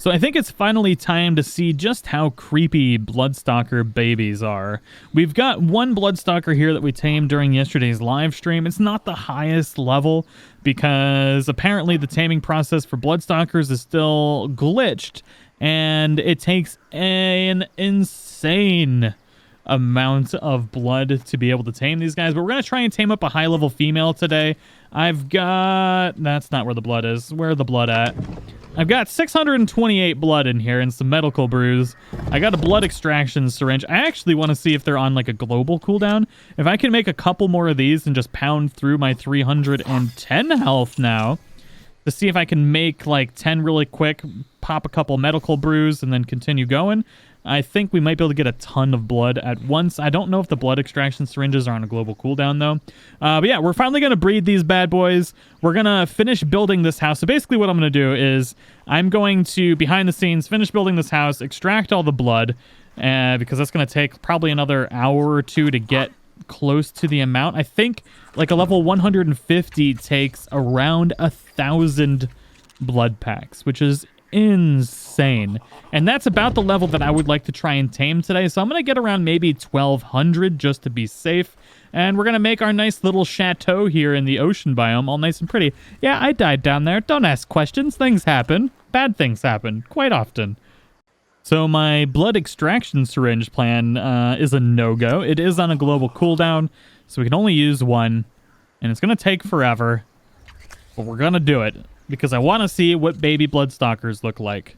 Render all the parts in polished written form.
So I think it's finally time to see just how creepy Bloodstalker babies are. We've got one Bloodstalker here that we tamed during yesterday's live stream. It's not the highest level because apparently the taming process for Bloodstalkers is still glitched, and it takes an insane amount of blood to be able to tame these guys. But we're going to try and tame up a high-level female today. I've got... That's not where the blood is. Where's the blood at? I've got 628 blood in here and some medical brews. I got a blood extraction syringe. I actually want to see if they're on like a global cooldown. If I can make a couple more of these and just pound through my 310 health now to see if I can make like 10 really quick, pop a couple medical brews and then continue going, I think we might be able to get a ton of blood at once. I don't know if the blood extraction syringes are on a global cooldown, though. But yeah, we're finally going to breed these bad boys. We're going to finish building this house. So basically what I'm going to do is I'm going to, behind the scenes, finish building this house, extract all the blood, because that's going to take probably another hour or two to get close to the amount. I think like a level 150 takes around 1,000 blood packs, which is insane. And that's about the level that I would like to try and tame today. So I'm going to get around maybe 1,200 just to be safe. And we're going to make our nice little chateau here in the ocean biome all nice and pretty. Yeah, I died down there. Don't ask questions. Things happen. Bad things happen quite often. So my blood extraction syringe plan is a no-go. It is on a global cooldown, so we can only use one. And it's going to take forever. But we're going to do it, because I want to see what baby Bloodstalkers look like.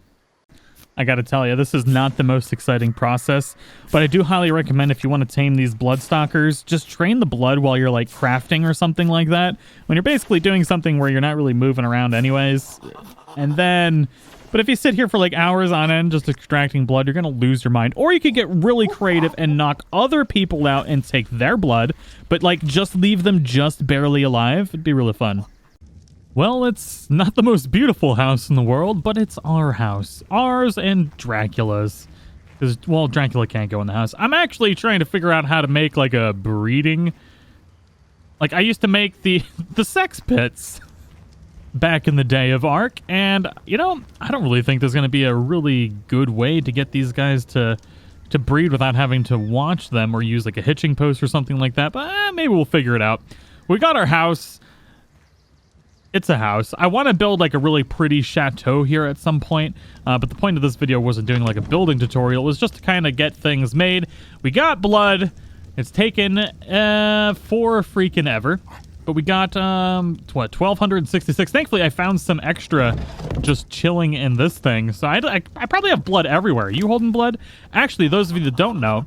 I gotta tell you, this is not the most exciting process, but I do highly recommend if you want to tame these Bloodstalkers, just train the blood while you're like crafting or something like that, when you're basically doing something where you're not really moving around anyways. And then, but if you sit here for like hours on end just extracting blood, you're gonna lose your mind. Or you could get really creative and knock other people out and take their blood, but like just leave them just barely alive. It'd be really fun. Well, it's not the most beautiful house in the world, but it's our house. Ours and Dracula's. Because, well, Dracula can't go in the house. I'm actually trying to figure out how to make, like, a breeding... Like, I used to make the sex pits back in the day of Ark, and, you know, I don't really think there's going to be a really good way to get these guys to breed without having to watch them or use, like, a hitching post or something like that, but maybe we'll figure it out. We got our house... It's a house. I want to build like a really pretty chateau here at some point, but the point of this video wasn't doing like a building tutorial. It was just to kind of get things made. We got blood. It's taken for freaking ever, but we got what, 1,266. Thankfully, I found some extra just chilling in this thing. So I probably have blood everywhere. Are you holding blood? Actually, those of you that don't know,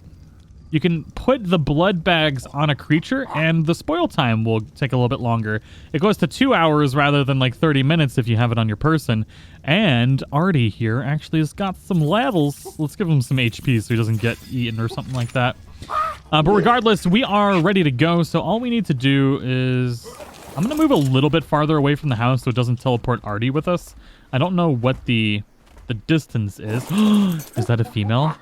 you can put the blood bags on a creature, and the spoil time will take a little bit longer. It goes to 2 hours rather than like 30 minutes if you have it on your person. And Artie here actually has got some levels. Let's give him some HP so he doesn't get eaten or something like that. But regardless, we are ready to go. So all we need to do is... I'm going to move a little bit farther away from the house so it doesn't teleport Artie with us. I don't know what the distance is. Is that a female?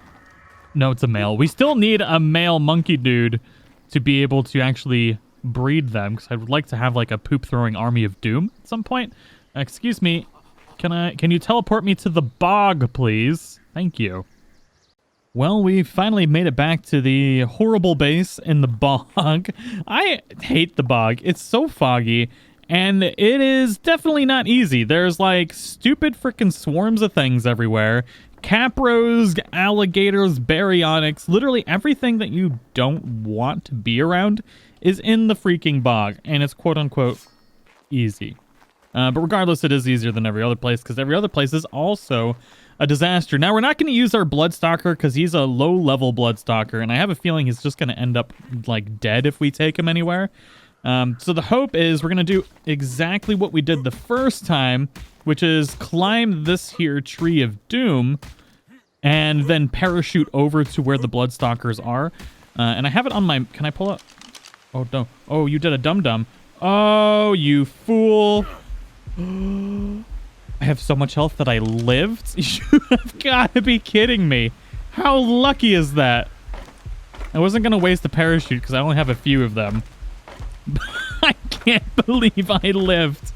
No, it's a male. We still need a male monkey dude to be able to actually breed them, because I would like to have like a poop-throwing army of doom at some point. Excuse me. Can you teleport me to the bog, please? Thank you. Well, we finally made it back to the horrible base in the bog. I hate the bog. It's so foggy, and it is definitely not easy. There's like stupid freaking swarms of things everywhere. Capros, alligators, baryonyx, literally everything that you don't want to be around is in the freaking bog, and it's quote-unquote easy. But regardless, it is easier than every other place, because every other place is also a disaster. Now, we're not going to use our Bloodstalker, because he's a low-level Bloodstalker, and I have a feeling he's just going to end up, like, dead if we take him anywhere. So the hope is we're going to do exactly what we did the first time, which is climb this here tree of doom and then parachute over to where the Bloodstalkers are. And I have it on my... Can I pull up? Oh, no. Oh, you did a dum-dum. Oh, you fool. I have so much health that I lived? You have got to be kidding me. How lucky is that? I wasn't going to waste the parachute because I only have a few of them. I can't believe I lived.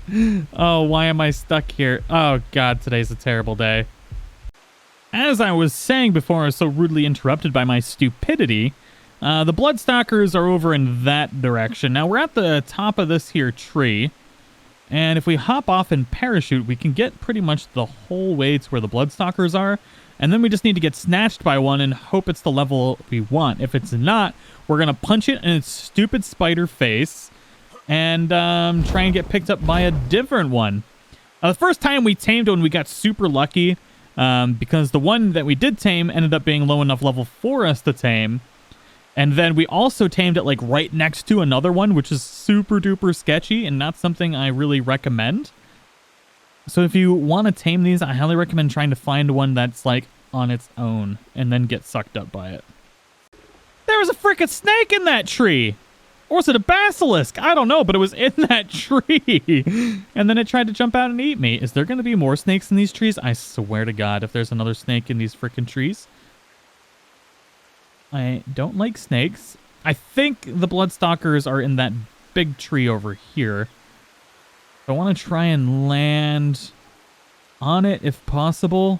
Oh, why am I stuck here? Oh, God, today's a terrible day. As I was saying before I was so rudely interrupted by my stupidity, the Bloodstalkers are over in that direction. Now we're at the top of this here tree, and if we hop off and parachute, we can get pretty much the whole way to where the Bloodstalkers are, and then we just need to get snatched by one and hope it's the level we want. If it's not, we're going to punch it in its stupid spider face and try and get picked up by a different one. The first time we tamed one, we got super lucky because the one that we did tame ended up being low enough level for us to tame. And then we also tamed it like right next to another one, which is super duper sketchy and not something I really recommend. So if you want to tame these, I highly recommend trying to find one that's like on its own and then get sucked up by it. There was a freaking snake in that tree! Or was it a basilisk? I don't know, but it was in that tree. And then it tried to jump out and eat me. Is there going to be more snakes in these trees? I swear to God, if there's another snake in these freaking trees. I don't like snakes. I think the Bloodstalkers are in that big tree over here. I want to try and land on it if possible.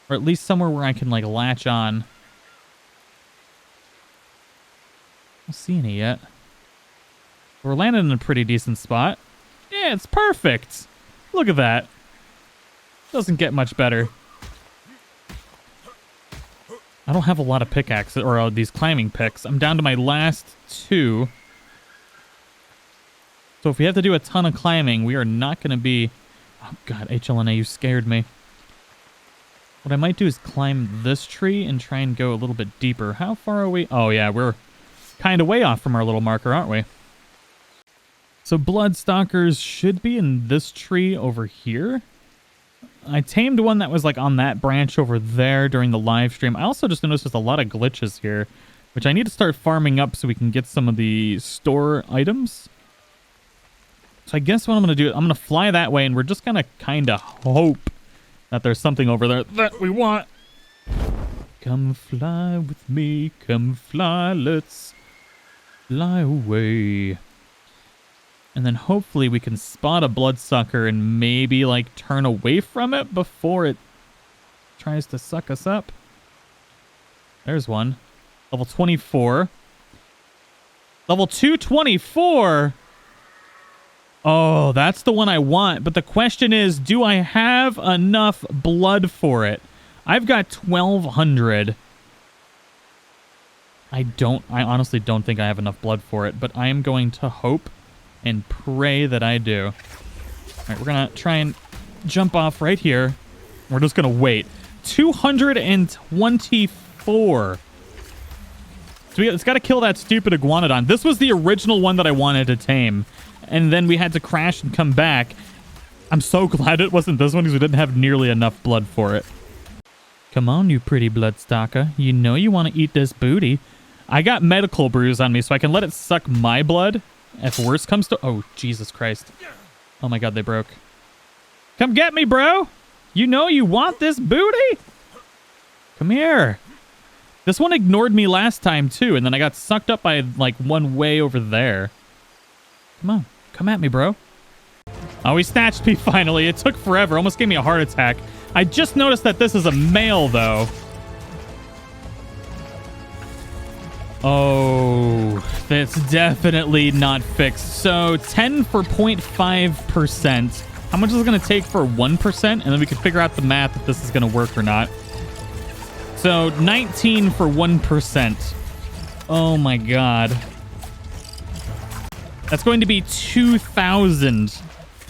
Or at least somewhere where I can like latch on. I don't see any yet. We're landing in a pretty decent spot. Yeah, it's perfect. Look at that. Doesn't get much better. I don't have a lot of pickaxes, or these climbing picks. I'm down to my last 2. So if we have to do a ton of climbing, we are not going to be... Oh God, HLNA, you scared me. What I might do is climb this tree and try and go a little bit deeper. How far are we? Oh yeah, we're kind of way off from our little marker, aren't we? So Bloodstalkers should be in this tree over here. I tamed one that was like on that branch over there during the live stream. I also just noticed there's a lot of glitches here, which I need to start farming up so we can get some of the store items. So I guess what I'm going to do, I'm going to fly that way, and we're just going to kind of hope that there's something over there that we want. Come fly with me, come fly, let's fly away. And then hopefully we can spot a Bloodsucker and maybe like turn away from it before it tries to suck us up. There's one. Level 24. Level 224. Oh, that's the one I want. But the question is, do I have enough blood for it? I've got 1,200. I honestly don't think I have enough blood for it, but I am going to hope and pray that I do. All right, we're going to try and jump off right here. We're just going to wait. 224. So it's got to kill that stupid iguanodon. This was the original one that I wanted to tame. And then we had to crash and come back. I'm so glad it wasn't this one because we didn't have nearly enough blood for it. Come on, you pretty Bloodstalker. You know you want to eat this booty. I got medical brews on me so I can let it suck my blood. If worse comes to... Oh, Jesus Christ. Oh my God, they broke. Come get me, bro. You know you want this booty? Come here. This one ignored me last time, too, and then I got sucked up by, like, one way over there. Come on. Come at me, bro. Oh, he snatched me finally. It took forever. Almost gave me a heart attack. I just noticed that this is a male, though. Oh, that's definitely not fixed. So 10 for 0.5%. How much is it going to take for 1%? And then we can figure out the math if this is going to work or not. So 19 for 1%. Oh my God. That's going to be 2,000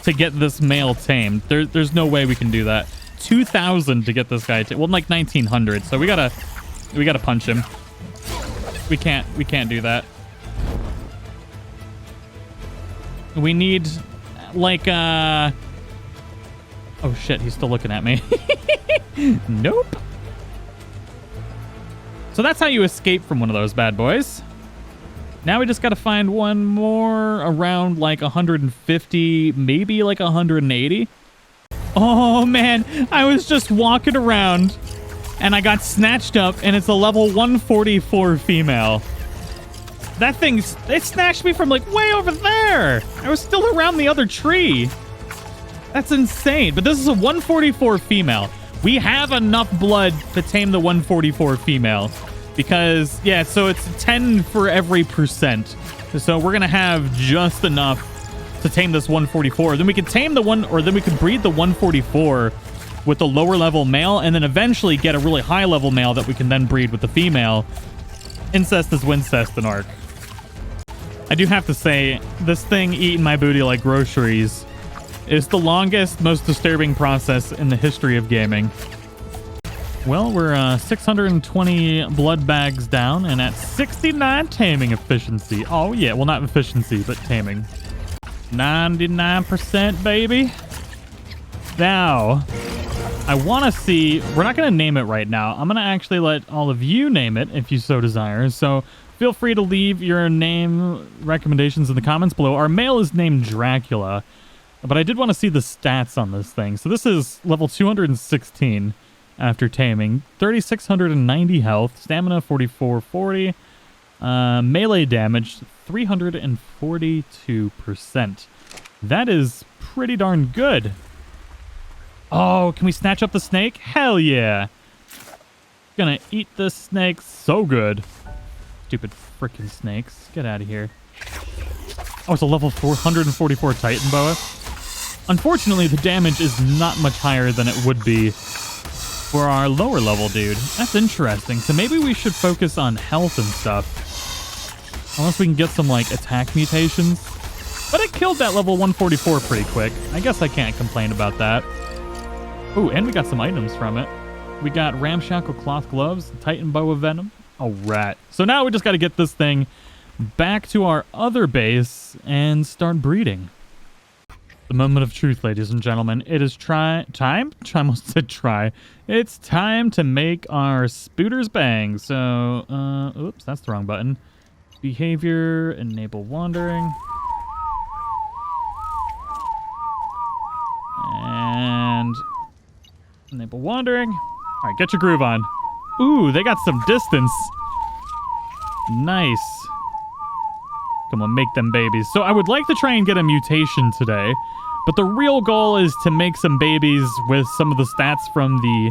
to get this male tamed. There's no way we can do that. 2,000 to get this guy tamed. Well, like 1,900. So we gotta punch him. We can't do that. We need like oh shit, he's still looking at me. Nope. So that's how you escape from one of those bad boys. Now we just got to find one more around like 150, maybe like 180. Oh man, I was just walking around and I got snatched up and it's a level 144 female. That thing, it snatched me from like way over there. I was still around the other tree. That's insane. But this is a 144 female. We have enough blood to tame the 144 female. Because, yeah, so it's 10 for every percent. So we're going to have just enough to tame this 144. Then we could tame the one, or then we could breed the 144 with the lower level male, and then eventually get a really high level male that we can then breed with the female. Incest is wincest in Ark. I do have to say, this thing eating my booty like groceries is the longest, most disturbing process in the history of gaming. Well, we're 620 blood bags down and at 69 taming efficiency. Oh, yeah. Well, not efficiency, but taming. 99%, baby. Now, I want to see... We're not going to name it right now. I'm going to actually let all of you name it if you so desire. So feel free to leave your name recommendations in the comments below. Our male is named Dracula, but I did want to see the stats on this thing. So this is level 216 after taming. 3,690 health, stamina 4,440, melee damage 342%. That is pretty darn good. Oh, can we snatch up the snake? Hell yeah. Gonna eat the snake so good. Stupid freaking snakes. Get out of here. Oh, it's a level 444 Titan boa. Unfortunately, the damage is not much higher than it would be for our lower level dude. That's interesting. So maybe we should focus on health and stuff. Unless we can get some, like, attack mutations. But it killed that level 144 pretty quick. I guess I can't complain about that. Ooh, and we got some items from it. We got ramshackle cloth gloves, Titan boa venom. Oh, rat. So now we just got to get this thing back to our other base and start breeding. The moment of truth, ladies and gentlemen. It is time? I almost said try. It's time to make our spooters bang. So, oops, that's the wrong button. Behavior, enable wandering. And enable wandering. All right, get your groove on. Ooh, they got some distance. Nice. Come on, make them babies. So I would like to try and get a mutation today, but the real goal is to make some babies with some of the stats from the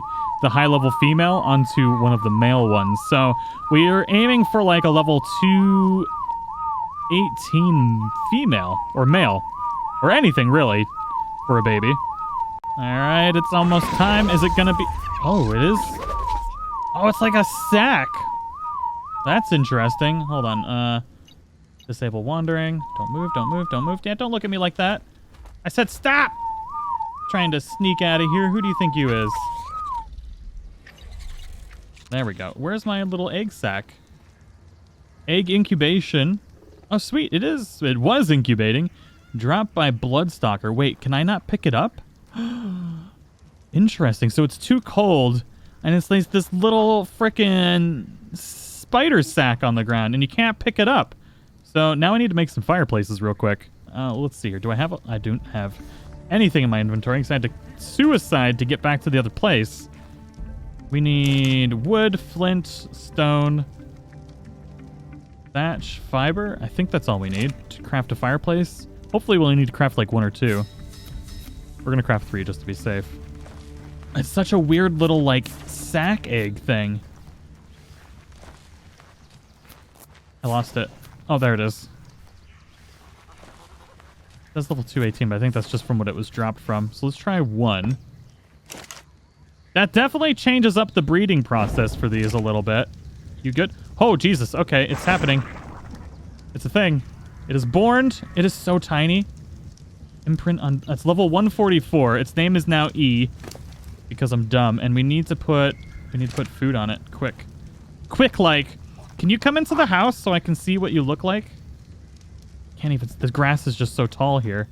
high-level female onto one of the male ones. So we are aiming for like a level 218 female, or male, or anything really, for a baby. All right, it's almost time. Is it gonna be... Oh, it is? Oh, it's like a sack. That's interesting. Hold on. Disable wandering. Don't move, don't move, don't move. Yeah, don't look at me like that. I said stop! Trying to sneak out of here. Who do you think you is? There we go. Where's my little egg sack? Egg incubation. Oh, sweet. It is. It was incubating. Dropped by Bloodstalker. Wait, can I not pick it up? Interesting. So it's too cold, and it's like this little frickin' spider sack on the ground, and you can't pick it up. So now I need to make some fireplaces real quick. Let's see here. Do I have... I don't have anything in my inventory because I had to suicide to get back to the other place. We need wood, flint, stone, thatch, fiber. I think that's all we need to craft a fireplace. Hopefully we'll need to craft like 1 or 2. We're going to craft 3 just to be safe. It's such a weird little, like, sack egg thing. I lost it. Oh, there it is. That's level 218, but I think that's just from what it was dropped from. So let's try 1. That definitely changes up the breeding process for these a little bit. You good? Oh, Jesus. Okay, it's happening. It's a thing. It is born. It is so tiny. Imprint on... That's level 144. Its name is now E because I'm dumb. And we need to put food on it. Quick. Quick, like... Can you come into the house so I can see what you look like? Can't even... The grass is just so tall here.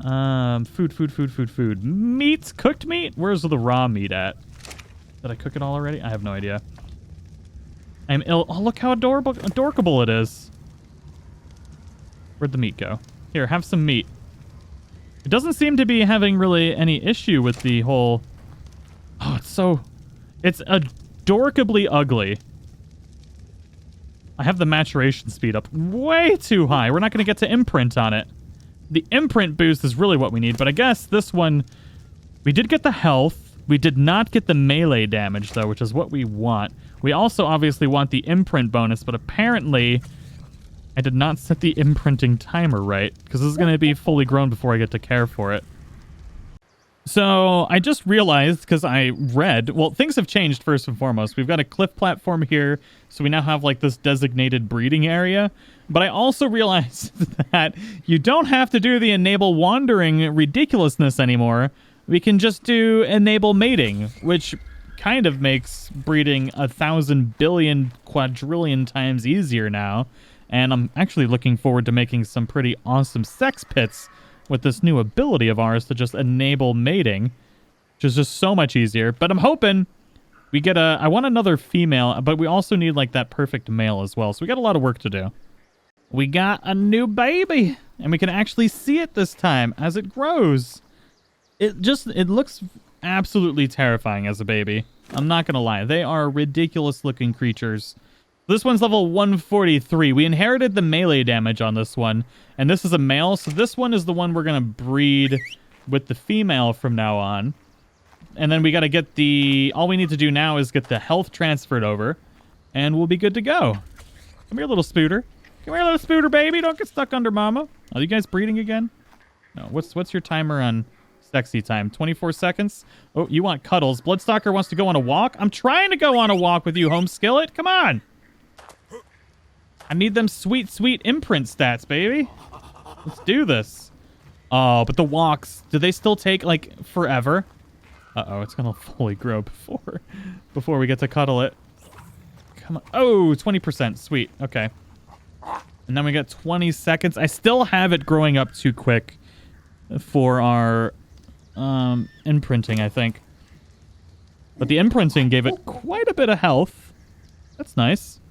Food. Meat? Cooked meat? Where's the raw meat at? Did I cook it all already? I have no idea. I'm ill. Oh, look how adorable it is. Where'd the meat go? Here, have some meat. It doesn't seem to be having really any issue with the whole... Oh, it's so... It's adorably ugly. I have the maturation speed up way too high. We're not going to get to imprint on it. The imprint boost is really what we need, but I guess this one... We did get the health. We did not get the melee damage, though, which is what we want. We also obviously want the imprint bonus, but apparently I did not set the imprinting timer right, because this is going to be fully grown before I get to care for it. So I just realized, because I read, well, things have changed first and foremost. We've got a cliff platform here, so we now have like this designated breeding area. But I also realized that you don't have to do the enable wandering ridiculousness anymore. We can just do enable mating, which kind of makes breeding 1,000 billion quadrillion times easier now. And I'm actually looking forward to making some pretty awesome sex pits with this new ability of ours to just enable mating, which is just so much easier. But I'm hoping we get I want another female, but we also need like that perfect male as well. So we got a lot of work to do. We got a new baby, and we can actually see it this time as it grows. It looks absolutely terrifying as a baby. I'm not going to lie. They are ridiculous looking creatures. This one's level 143. We inherited the melee damage on this one, and this is a male, so this one is the one we're going to breed with the female from now on. And then we got to get all we need to do now is get the health transferred over, and we'll be good to go. Come here, little spooter. Come here, little spooter baby. Don't get stuck under mama. Are you guys breeding again? No. What's your timer on sexy time? 24 seconds? Oh, you want cuddles. Bloodstalker wants to go on a walk? I'm trying to go on a walk with you, home skillet. Come on. I need them sweet, sweet imprint stats, baby. Let's do this. Oh, but the walks, do they still take, like, forever? Uh-oh, it's going to fully grow before we get to cuddle it. Come on. Oh, 20%. Sweet. Okay. And then we got 20 seconds. I still have it growing up too quick for our imprinting, I think. But the imprinting gave it quite a bit of health. That's nice.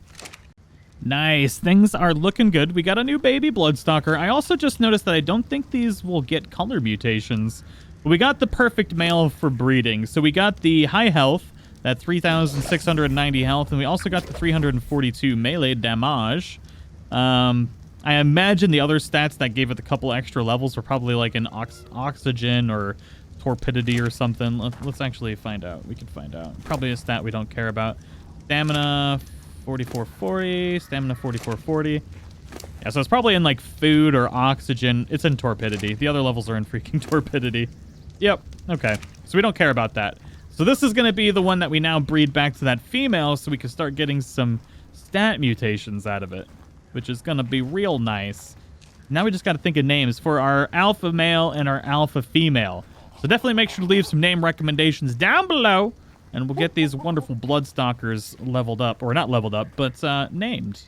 Nice. Things are looking good. We got a new baby Bloodstalker. I also just noticed that I don't think these will get color mutations. But we got the perfect male for breeding. So we got the high health, that 3,690 health, and we also got the 342 melee damage. I imagine the other stats that gave it a couple extra levels were probably like an oxygen or torpidity or something. Let's actually find out. We can find out. Probably a stat we don't care about. Stamina 4440, stamina 4440. Yeah, so it's probably in like food or oxygen. It's in torpidity. The other levels are in freaking torpidity. Yep. Okay. So we don't care about that. So this is going to be the one that we now breed back to that female so we can start getting some stat mutations out of it, which is going to be real nice. Now we just got to think of names for our alpha male and our alpha female. So definitely make sure to leave some name recommendations down below, and we'll get these wonderful Bloodstalkers leveled up, or not leveled up, but named.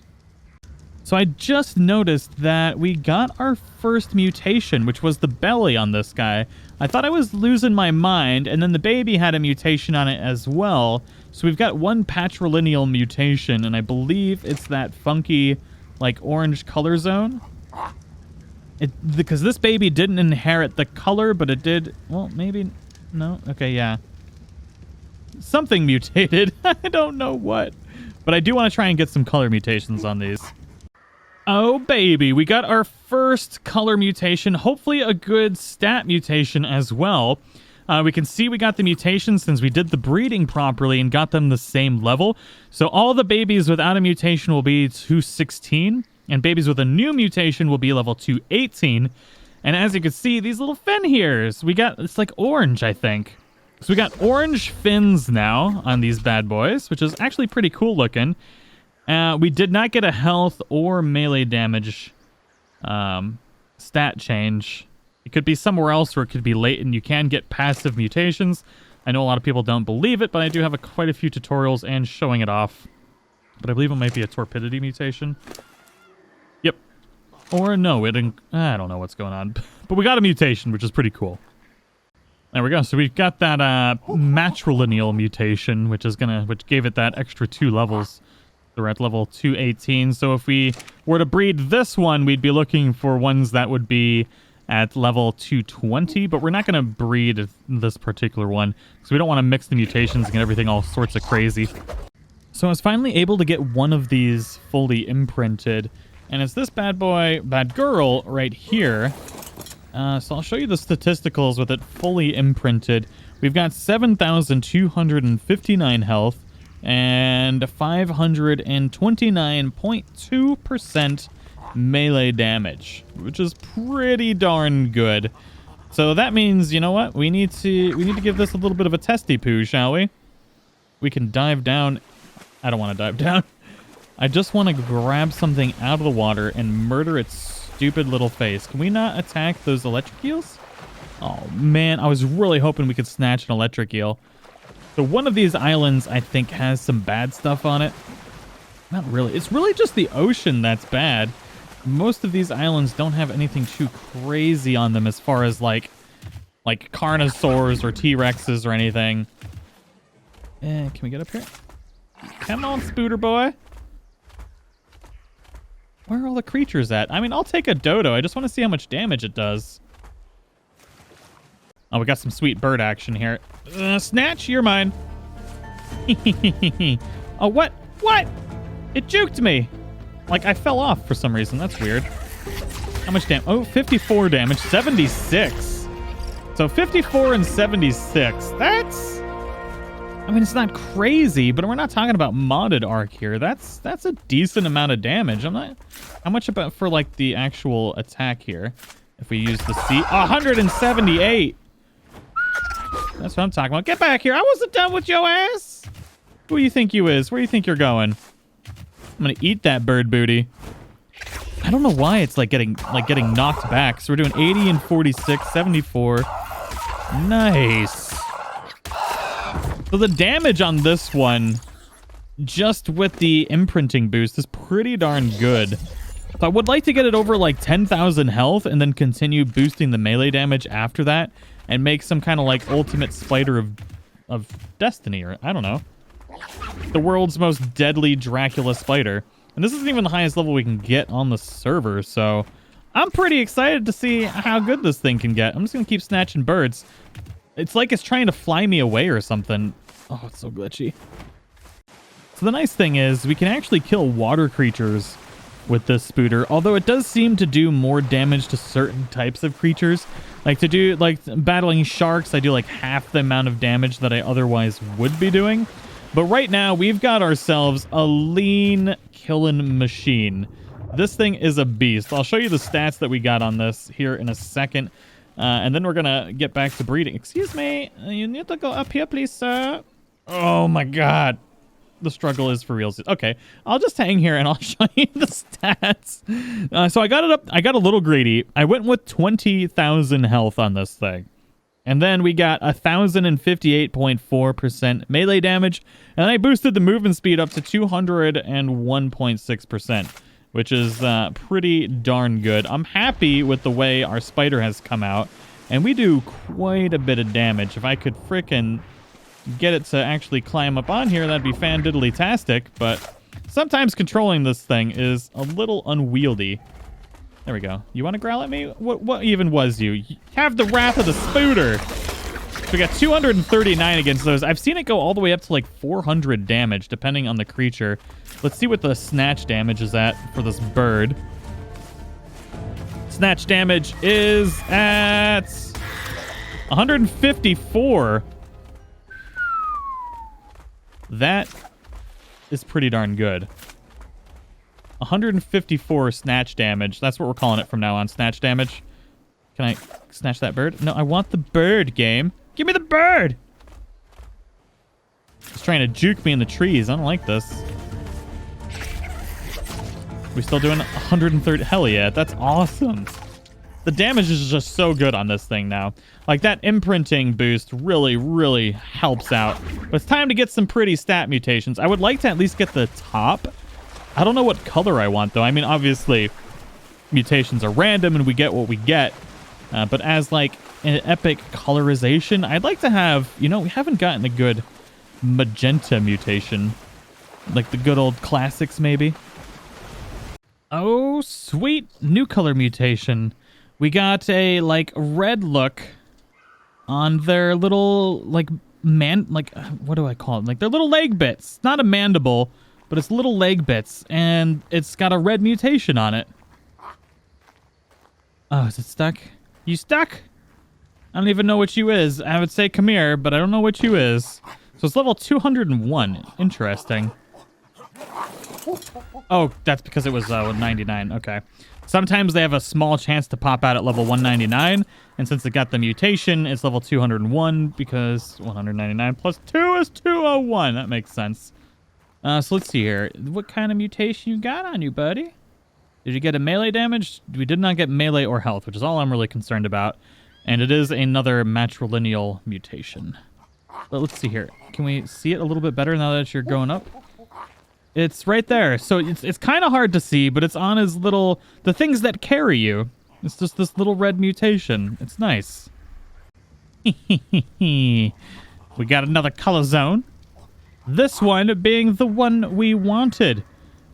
So I just noticed that we got our first mutation, which was the belly on this guy. I thought I was losing my mind, and then the baby had a mutation on it as well. So we've got one Matrilineal Mutation, and I believe it's that funky, like, orange color zone. Because this baby didn't inherit the color, but it did... Well, maybe... No? Okay, yeah. Something mutated. I don't know what. But I do want to try and get some color mutations on these. Oh, baby. We got our first color mutation. Hopefully a good stat mutation as well. We can see we got the mutation since we did the breeding properly and got them the same level. So all the babies without a mutation will be 216. And babies with a new mutation will be level 218. And as you can see, these little fin heres, we got... It's like orange, I think. So we got orange fins now on these bad boys, which is actually pretty cool looking. We did not get a health or melee damage stat change. It could be somewhere else, or it could be latent. You can get passive mutations. I know a lot of people don't believe it, but I do have quite a few tutorials and showing it off. But I believe it might be a torpidity mutation. Yep. Or no, I don't know what's going on. But we got a mutation, which is pretty cool. There we go. So we've got that matrilineal mutation, which gave it that extra 2 levels. So we're at level 218. So if we were to breed this one, we'd be looking for ones that would be at level 220. But we're not going to breed this particular one because we don't want to mix the mutations and get everything all sorts of crazy. So I was finally able to get one of these fully imprinted. And it's this bad girl right here. So I'll show you the statisticals with it fully imprinted. We've got 7,259 health and 529.2% melee damage, which is pretty darn good. So that means, you know what? We need to give this a little bit of a testy poo, shall we? We can dive down. I don't want to dive down. I just want to grab something out of the water and murder its stupid little face. Can we not attack those electric eels? Oh, man. I was really hoping we could snatch an electric eel. So one of these islands, I think, has some bad stuff on it. Not really. It's really just the ocean that's bad. Most of these islands don't have anything too crazy on them as far as, like carnosaurs or T-Rexes or anything. Can we get up here? Come on, Spooter boy. Where are all the creatures at? I mean, I'll take a dodo. I just want to see how much damage it does. Oh, we got some sweet bird action here. Snatch, you're mine. Oh, what? What? It juked me. Like, I fell off for some reason. That's weird. How much damage? Oh, 54 damage. 76. So 54 and 76. That's... I mean, it's not crazy, but we're not talking about modded arc here. That's a decent amount of damage. I'm not... How much about for, like, the actual attack here? If we use the C... 178! That's what I'm talking about. Get back here! I wasn't done with your ass! Who do you think you is? Where do you think you're going? I'm gonna eat that bird booty. I don't know why it's, like, getting knocked back. So we're doing 80 and 46, 74. Nice. So the damage on this one, just with the imprinting boost, is pretty darn good. So I would like to get it over like 10,000 health and then continue boosting the melee damage after that and make some kind of like ultimate spider of destiny, or I don't know. The world's most deadly Dracula spider. And this isn't even the highest level we can get on the server, so I'm pretty excited to see how good this thing can get. I'm just going to keep snatching birds. It's like it's trying to fly me away or something. Oh, it's so glitchy. So the nice thing is we can actually kill water creatures with this spooter, although it does seem to do more damage to certain types of creatures. Like to do, like battling sharks, I do like half the amount of damage that I otherwise would be doing. But right now, we've got ourselves a lean killing machine. This thing is a beast. I'll show you the stats that we got on this here in a second. And then we're going to get back to breeding. Excuse me. You need to go up here, please, sir. Oh, my God. The struggle is for real. Okay. I'll just hang here and I'll show you the stats. So I got it up. I got a little greedy. I went with 20,000 health on this thing. And then we got 1,058.4% melee damage. And I boosted the movement speed up to 201.6%, which is pretty darn good. I'm happy with the way our spider has come out. And we do quite a bit of damage. If I could frickin' get it to actually climb up on here, that'd be fan-diddly-tastic. But sometimes controlling this thing is a little unwieldy. There we go. You want to growl at me? What even was you? You have the wrath of the spooter. So we got 239 against those. I've seen it go all the way up to like 400 damage, depending on the creature. Let's see what the snatch damage is at for this bird. Snatch damage is at 154. That is pretty darn good. 154 snatch damage. That's what we're calling it from now on. Snatch damage. Can I snatch that bird? No, I want the bird, game. Give me the bird! It's trying to juke me in the trees. I don't like this. We still doing 130? Hell yeah, that's awesome. The damage is just so good on this thing now. Like, that imprinting boost really, really helps out. But it's time to get some pretty stat mutations. I would like to at least get the top. I don't know what color I want, though. I mean, obviously, mutations are random and we get what we get. But as, like, an epic colorization, I'd like to have... You know, we haven't gotten a good magenta mutation. Like the good old classics, maybe. Oh, sweet. New color mutation. We got a, like, red look on their little, like, what do I call it? Like, their little leg bits. Not a mandible, but it's little leg bits, and it's got a red mutation on it. Oh, is it stuck? You stuck? I don't even know what you is. I would say come here, but I don't know what you is. So it's level 201. Interesting. Oh, that's because it was 99. Okay. Sometimes they have a small chance to pop out at level 199. And since it got the mutation, it's level 201 because 199 plus 2 is 201. That makes sense. So let's see here. What kind of mutation you got on you, buddy? Did you get a melee damage? We did not get melee or health, which is all I'm really concerned about. And it is another matrilineal mutation. But let's see here. Can we see it a little bit better now that you're going up? It's right there. So it's kind of hard to see, but it's on his little... the things that carry you. It's just this little red mutation. It's nice. We got another color zone. This one being the one we wanted.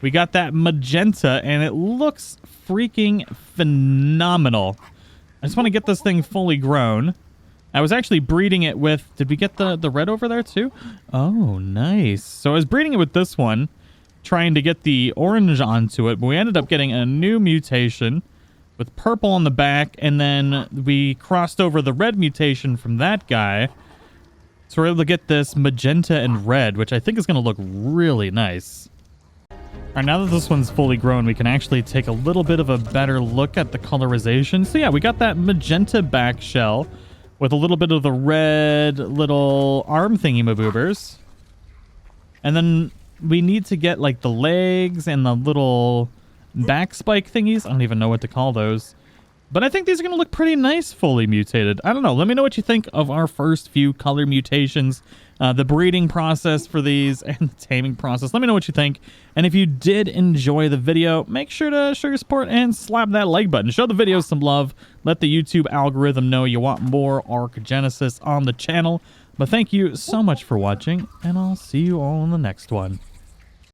We got that magenta, and it looks freaking phenomenal. I just want to get this thing fully grown. I was actually breeding it with... did we get the red over there too? Oh, nice. So I was breeding it with this one, trying to get the orange onto it, but we ended up getting a new mutation with purple on the back, and then we crossed over the red mutation from that guy. So we're able to get this magenta and red, which I think is going to look really nice. All right, now that this one's fully grown, we can actually take a little bit of a better look at the colorization. So yeah, we got that magenta back shell with a little bit of the red little arm thingy-maboobers. And then we need to get like the legs and the little back spike thingies. I don't even know what to call those. But I think these are going to look pretty nice fully mutated. I don't know. Let me know what you think of our first few color mutations, the breeding process for these, and the taming process. Let me know what you think. And if you did enjoy the video, make sure to show your support and slap that like button. Show the video some love. Let the YouTube algorithm know you want more Arc Genesis on the channel. But thank you so much for watching, and I'll see you all in the next one.